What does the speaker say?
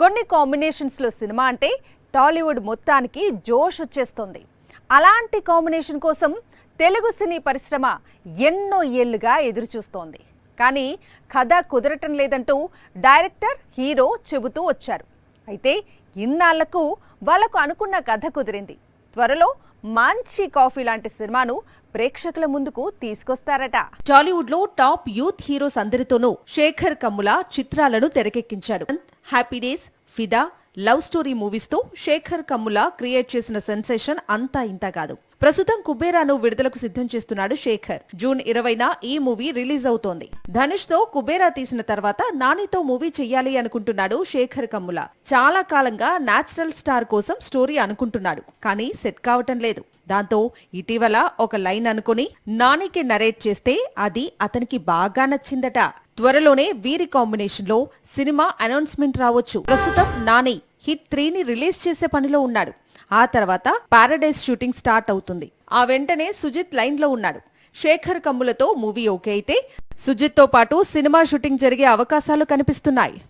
కొన్ని కాంబినేషన్స్ లో సినిమా అంటే టాలీవుడ్ మొత్తానికి జోష్ వచ్చేస్తుంది. అలాంటి కాంబినేషన్ కోసం తెలుగు సినీ పరిశ్రమ ఎన్నో ఏళ్లుగా ఎదురు చూస్తోంది. కానీ కథ కుదరటం లేదంటూ డైరెక్టర్, హీరో చెబుతూ వచ్చారు. అయితే ఇన్నాళ్లకు వాళ్ళకు అనుకున్న కథ కుదిరింది. త్వరలో మంచి కాఫీ లాంటి సినిమాను ప్రేక్షకుల ముందుకు తీసుకొస్తారట. టాలీవుడ్ లో టాప్ యూత్ హీరోస్ అందరితోనూ శేఖర్ కమ్ముల చిత్రాలను తెరకెక్కించాడు. హ్యాపీ డేస్, ఫిదా, లవ్ స్టోరీ మూవీస్ తో శేఖర్ కమ్ముల క్రియేట్ చేసిన సెన్సేషన్ అంతా ఇంతా కాదు. ప్రస్తుతం కుబేరాను విడుదలకు సిద్ధం చేస్తున్నాడు శేఖర్. జూన్ 20న ఈ మూవీ రిలీజ్ అవుతోంది. ధనుష్ తో కుబేరా తీసిన తర్వాత నానితో మూవీ చెయ్యాలి అనుకుంటున్నాడు శేఖర్ కమ్ముల. చాలా కాలంగా నేచురల్ స్టార్ కోసం స్టోరీ అనుకుంటున్నాడు, కానీ సెట్ కావటం లేదు. దాంతో ఇటీవల ఒక లైన్ అనుకుని నానికి నరేట్ చేస్తే అది అతనికి బాగా నచ్చిందట. త్వరలోనే వీరి కాంబినేషన్ లో సినిమా అనౌన్స్మెంట్ రావచ్చు. ప్రస్తుతం నాని హిట్ 3ని రిలీజ్ చేసే పనిలో ఉన్నాడు. ఆ తర్వాత పారడైజ్ షూటింగ్ స్టార్ట్ అవుతుంది. ఆ వెంటనే సుజిత్ లైన్ లో ఉన్నాడు. శేఖర్ కమ్ములతో మూవీ ఓకే అయితే సుజిత్ తో పాటు సినిమా షూటింగ్ జరిగే అవకాశాలు కనిపిస్తున్నాయి.